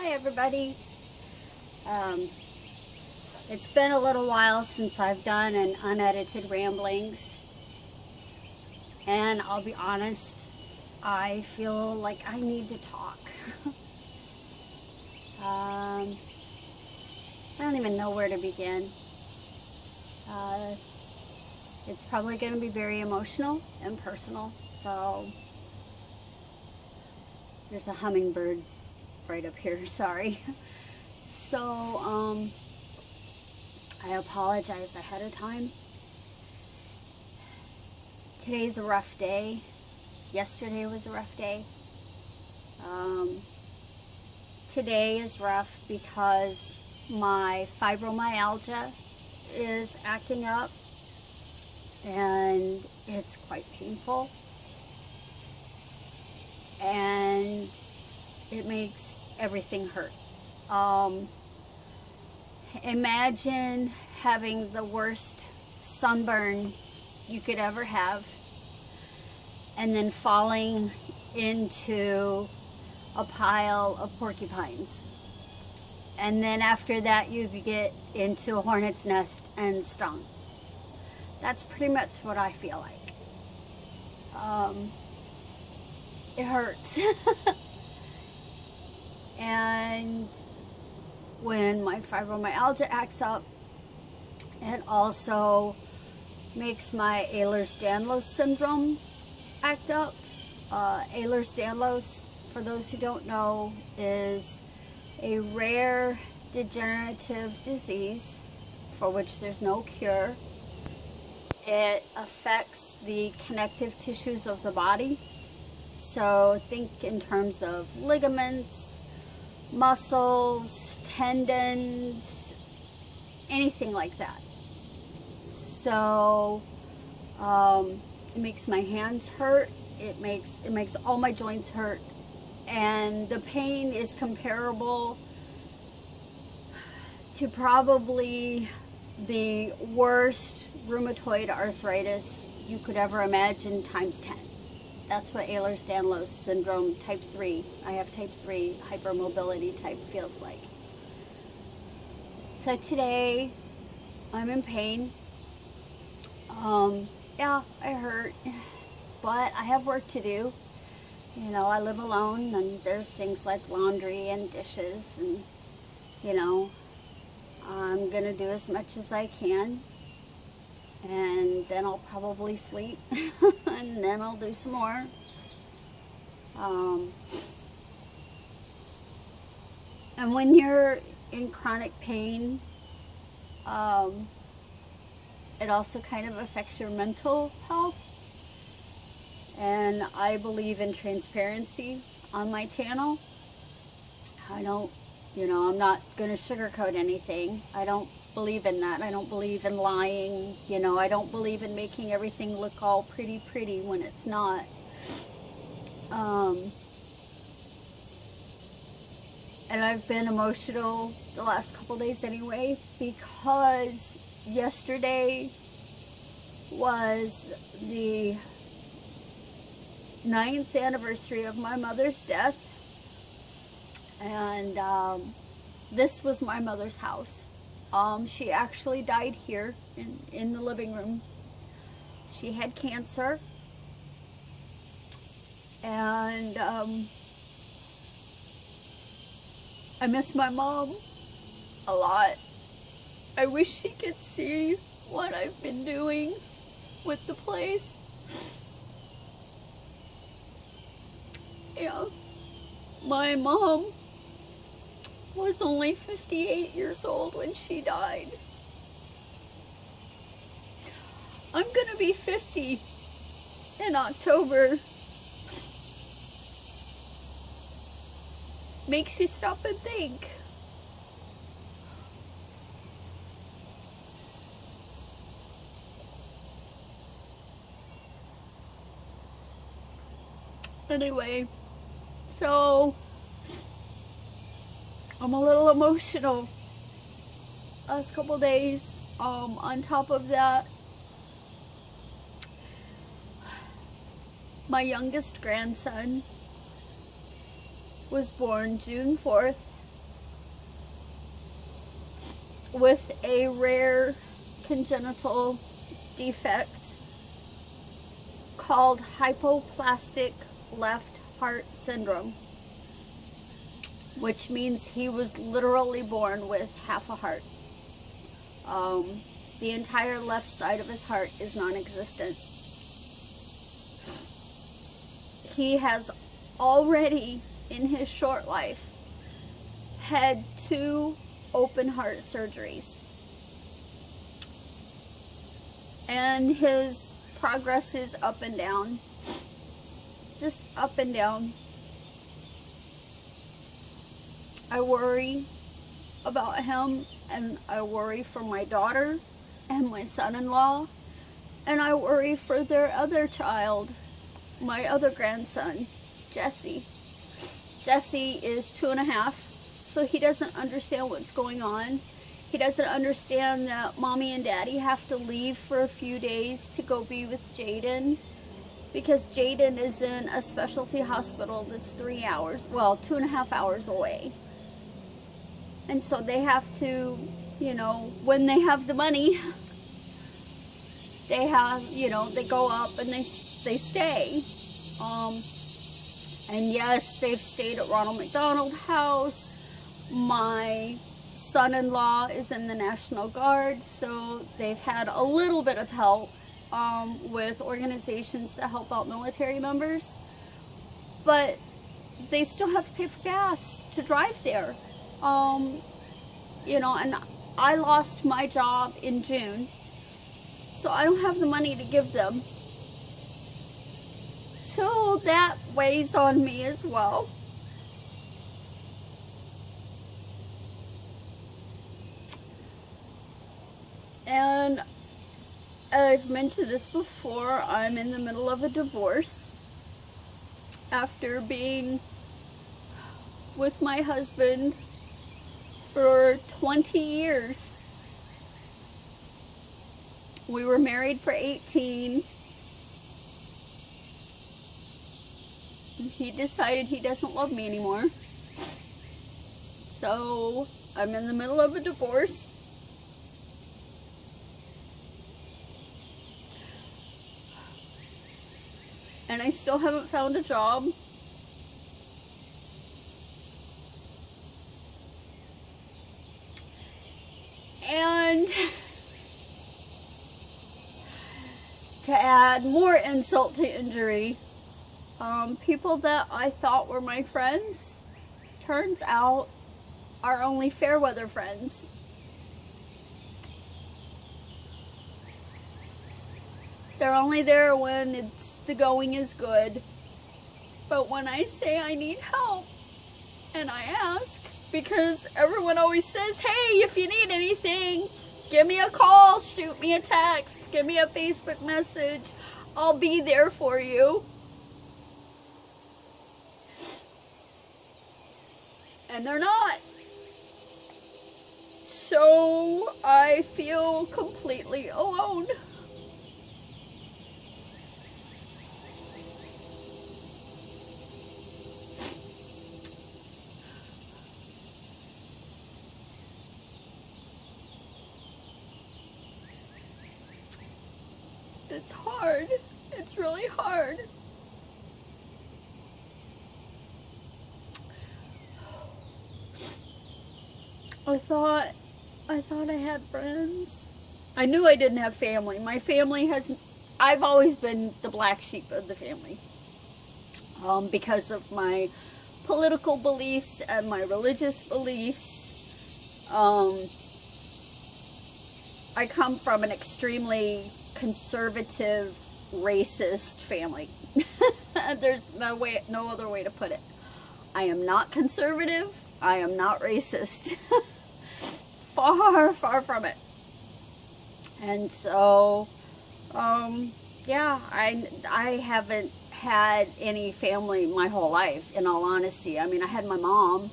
Hi everybody. It's been a little while since I've done an Unedited Ramblings, and I'll be honest, I feel like I need to talk. I don't even know where to begin. It's probably going to be very emotional and personal, so there's a hummingbird right up here, sorry. So, I apologize ahead of time. Today's a rough day. Yesterday was a rough day. Today is rough because my fibromyalgia is acting up and it's quite painful. And it makes everything hurt. Imagine having the worst sunburn you could ever have and then falling into a pile of porcupines. And then after that you get into a hornet's nest and stung. That's pretty much what I feel like. It hurts. And when my fibromyalgia acts up, it also makes my Ehlers-Danlos syndrome act up. Ehlers-Danlos, for those who don't know, is a rare degenerative disease for which there's no cure. It affects the connective tissues of the body. So think in terms of ligaments, muscles, tendons, anything like that. So it makes my hands hurt. It makes all my joints hurt, and the pain is comparable to probably the worst rheumatoid arthritis you could ever imagine times 10. That's what Ehlers-Danlos syndrome type 3, I have type 3 hypermobility type, feels like. So today, I'm in pain. Yeah, I hurt, but I have work to do. You know, I live alone, and there's things like laundry and dishes, and, you know, I'm gonna do as much as I can. And then I'll probably sleep, and then I'll do some more. And when you're in chronic pain, it also kind of affects your mental health. And I believe in transparency on my channel. I don't, you know, I'm not going to sugarcoat anything. I don't believe in that. I don't believe in lying. You know, I don't believe in making everything look all pretty when it's not. And I've been emotional the last couple days anyway, because yesterday was the 9th anniversary of my mother's death, and this was my mother's house. She actually died here in the living room. She had cancer, and I miss my mom a lot. I wish she could see what I've been doing with the place. Yeah, my mom was only 58 years old when she died. I'm gonna be 50 in October. Makes you stop and think. Anyway, so I'm a little emotional last couple days. On top of that, My youngest grandson was born June 4th, with a rare congenital defect called hypoplastic left heart syndrome, which means he was literally born with half a heart. The entire left side of his heart is non-existent. He has already, in his short life, had 2 open heart surgeries. And his progress is up and down. Just up and down. I worry about him, and I worry for my daughter and my son-in-law, and I worry for their other child, my other grandson, Jesse. Jesse is 2.5, so he doesn't understand what's going on. He doesn't understand that mommy and daddy have to leave for a few days to go be with Jaden, because Jaden is in a specialty hospital that's 3 hours, well, 2.5 hours away. And so they have to, you know, when they have the money, they have, you know, they go up and they stay. And yes, they've stayed at Ronald McDonald House. My son-in-law is in the National Guard, so they've had a little bit of help with organizations that help out military members. But they still have to pay for gas to drive there. You know, and I lost my job in June, so I don't have the money to give them. So that weighs on me as well. And I've mentioned this before, I'm in the middle of a divorce after being with my husband for 20 years. We were married for 18. He decided he doesn't love me anymore. So I'm in the middle of a divorce. And I still haven't found a job. And to add more insult to injury, people that I thought were my friends, turns out, are only fair weather friends. They're only there when the going is good. But when I say I need help, and I ask, because everyone always says, hey, if you need anything, give me a call, shoot me a text, give me a Facebook message, I'll be there for you. And they're not. So I feel completely alone. It's hard. It's really hard. I thought I had friends. I knew I didn't have family. My family I've always been the black sheep of the family. Because of my political beliefs and my religious beliefs. I come from an extremely conservative, racist family. There's no other way to put it. I am not conservative. I am not racist. Far, far from it. And so, yeah, I haven't had any family my whole life, in all honesty. I mean, I had my mom,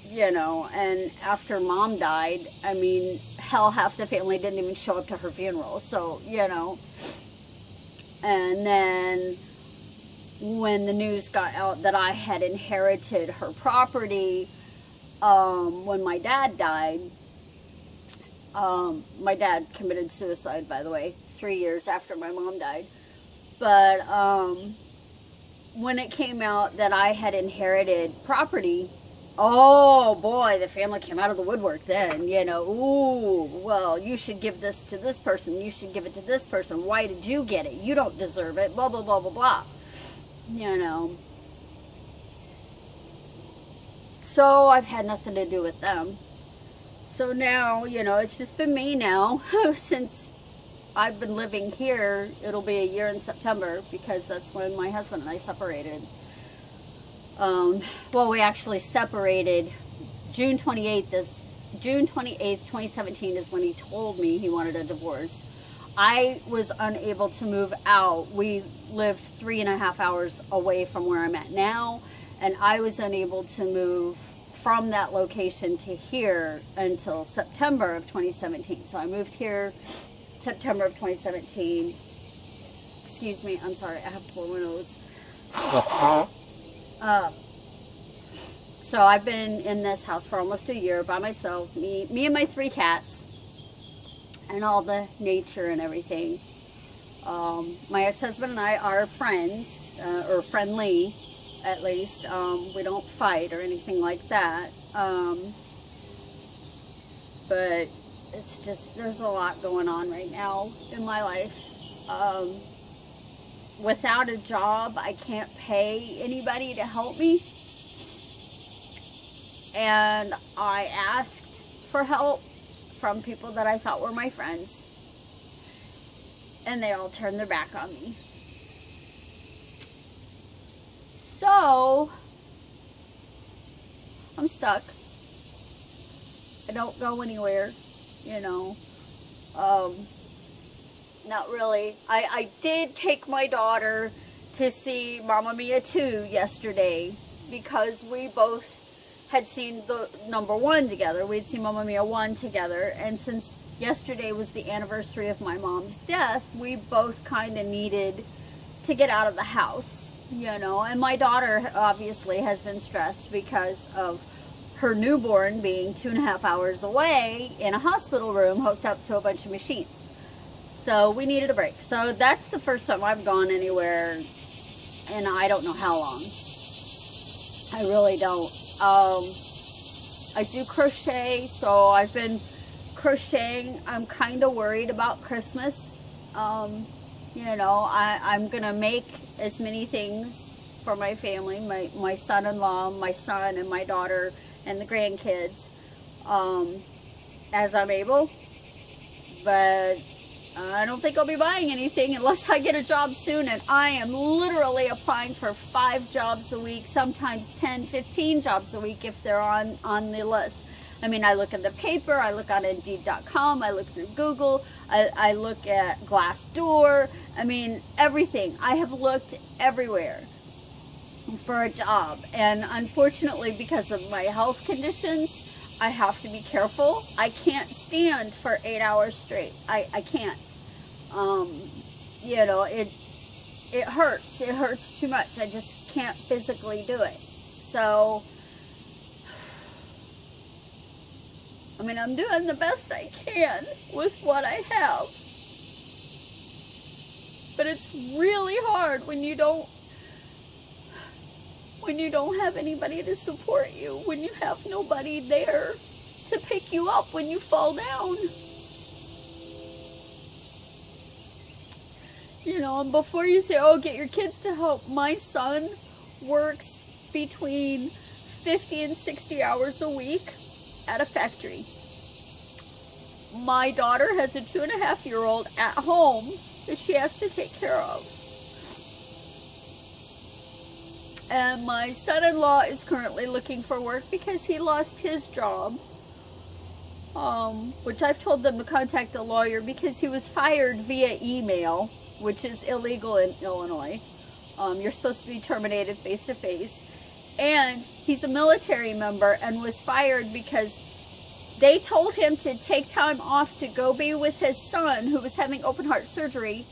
you know, and after mom died, I mean, hell, half the family didn't even show up to her funeral. So, you know, and then when the news got out that I had inherited her property, when my dad died, my dad committed suicide, by the way, 3 years after my mom died. But when it came out that I had inherited property, oh boy, the family came out of the woodwork then, you know. Ooh, well, you should give this to this person. You should give it to this person. Why did you get it? You don't deserve it. Blah, blah, blah, blah, blah. You know. So I've had nothing to do with them. So now, you know, it's just been me now since I've been living here. It'll be a year in September because that's when my husband and I separated. Well, we actually separated June 28th, 2017 is when he told me he wanted a divorce. I was unable to move out. We lived 3.5 hours away from where I'm at now, and I was unable to move from that location to here until September of 2017. So I moved here September of 2017. Excuse me, I'm sorry, I have to blow my nose. So I've been in this house for almost a year by myself, me and my 3 cats, and all the nature and everything. My ex-husband and I are friends, or friendly, at least. We don't fight or anything like that. But it's just, there's a lot going on right now in my life. Without a job, I can't pay anybody to help me. And I asked for help from people that I thought were my friends. And they all turned their back on me. So, I'm stuck. I don't go anywhere, you know. Not really. I did take my daughter to see Mamma Mia 2 yesterday because we both had seen the #1 together. We'd seen Mamma Mia 1 together, and since yesterday was the anniversary of my mom's death, we both kind of needed to get out of the house, you know. And my daughter obviously has been stressed because of her newborn being 2.5 hours away in a hospital room hooked up to a bunch of machines. So we needed a break. So that's the first time I've gone anywhere in I don't know how long. I really don't. I do crochet, so I've been crocheting. I'm kind of worried about Christmas. You know, I'm gonna make as many things for my family, my son-in-law, my son, and my daughter, and the grandkids, as I'm able. But I don't think I'll be buying anything unless I get a job soon, and I am literally applying for 5 jobs a week, sometimes 10, 15 jobs a week if they're on the list. I mean, I look at the paper, I look on Indeed.com, I look through Google, I look at Glassdoor, I mean, everything. I have looked everywhere for a job, and unfortunately, because of my health conditions, I have to be careful. I can't stand for 8 hours straight. I can't. You know, it hurts. It hurts too much. I just can't physically do it. So, I mean, I'm doing the best I can with what I have. But it's really hard when you don't have anybody to support you, when you have nobody there to pick you up when you fall down. You know, and before you say, oh, get your kids to help, my son works between 50 and 60 hours a week at a factory. My daughter has a 2.5-year-old at home that she has to take care of. And my son-in-law is currently looking for work because he lost his job, which I've told them to contact a lawyer because he was fired via email, which is illegal in Illinois. You're supposed to be terminated face-to-face. And he's a military member and was fired because they told him to take time off to go be with his son who was having open heart surgery.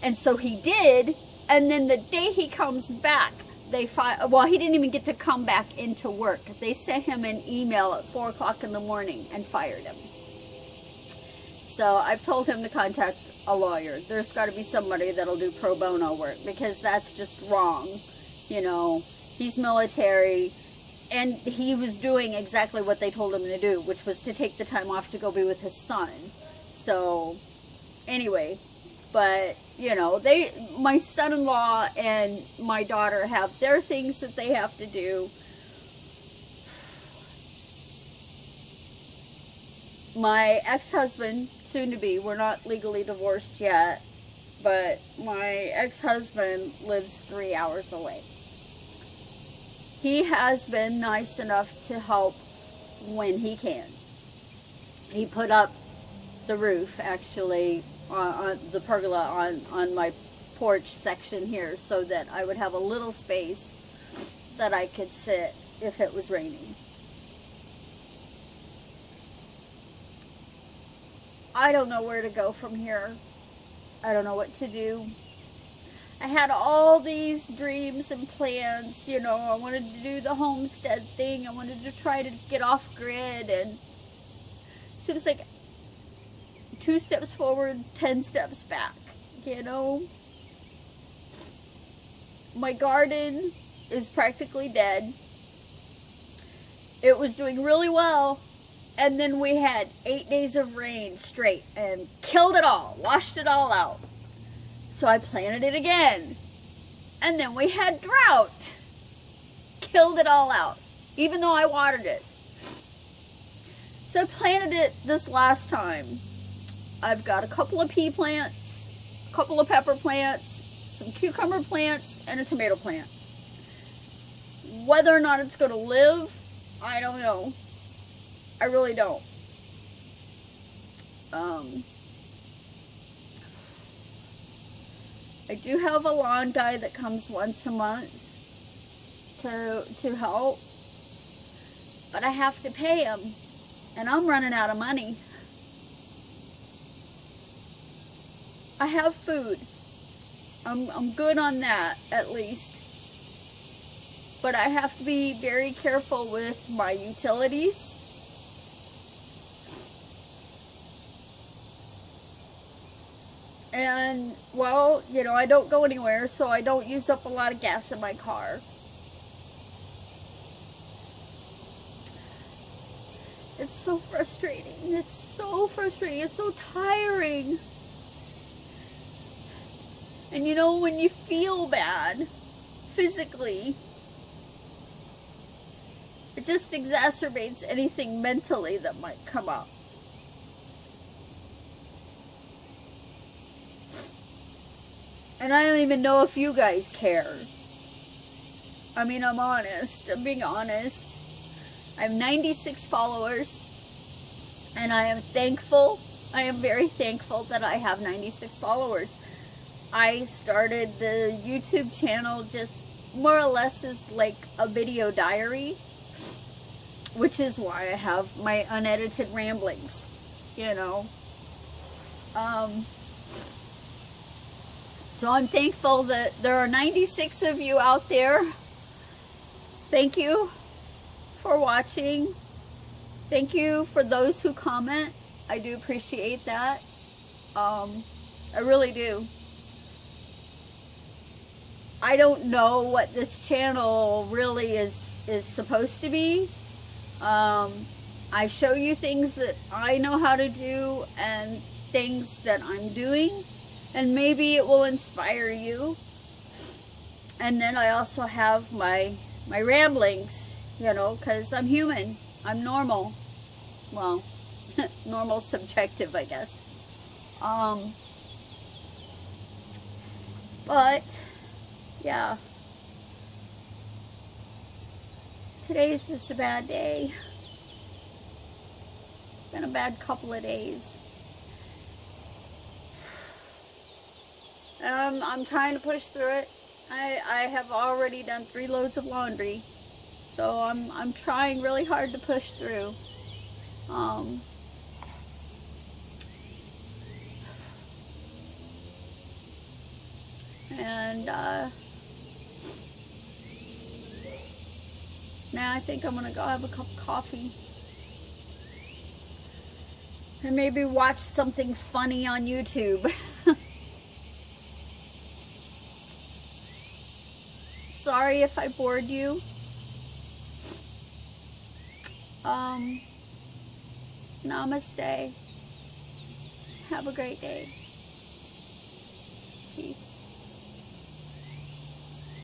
And so he did. And then the day he comes back, well, he didn't even get to come back into work. They sent him an email at 4 o'clock in the morning and fired him. So I've told him to contact a lawyer. There's got to be somebody that'll do pro bono work, because that's just wrong. You know, he's military, and he was doing exactly what they told him to do, which was to take the time off to go be with his son. So anyway, but you know, my son-in-law and my daughter have their things that they have to do. My ex-husband, soon to be, we're not legally divorced yet, but my ex-husband lives 3 hours away. He has been nice enough to help when he can. He put up the roof, actually, on the pergola on my porch section here, so that I would have a little space that I could sit if it was raining. I don't know where to go from here. I don't know what to do. I had all these dreams and plans, you know. I wanted to do the homestead thing. I wanted to try to get off grid, and it seems like 2 steps forward, 10 steps back, you know. My garden is practically dead. It was doing really well, and then we had 8 days of rain straight and killed it all, washed it all out. So I planted it again, and then we had drought, killed it all out, even though I watered it. So I planted it this last time. I've got a couple of pea plants, a couple of pepper plants, some cucumber plants, and a tomato plant. Whether or not it's going to live, I don't know. I really don't. I do have a lawn guy that comes once a month to help, but I have to pay him, and I'm running out of money. I have food. I'm good on that, at least. But I have to be very careful with my utilities. And, well, you know, I don't go anywhere, so I don't use up a lot of gas in my car. It's so frustrating. It's so frustrating. It's so tiring. And you know, when you feel bad physically, it just exacerbates anything mentally that might come up. And I don't even know if you guys care. I mean, I'm honest. I'm being honest. I have 96 followers, and I am thankful. I am very thankful that I have 96 followers. I started the YouTube channel just more or less as like a video diary, which is why I have my Unedited Ramblings, you know. So I'm thankful that there are 96 of you out there. Thank you for watching. Thank you for those who comment. I do appreciate that. I really do. I don't know what this channel really is supposed to be. I show you things that I know how to do and things that I'm doing, and maybe it will inspire you. And then I also have my ramblings, you know, because I'm human. I'm normal. Well, normal subjective, I guess. But yeah, today's just a bad day. It's been a bad couple of days. I'm trying to push through it. I have already done 3 loads of laundry, so I'm trying really hard to push through. And Now I think I'm gonna go have a cup of coffee. And maybe watch something funny on YouTube. Sorry if I bored you. Namaste. Have a great day. Peace.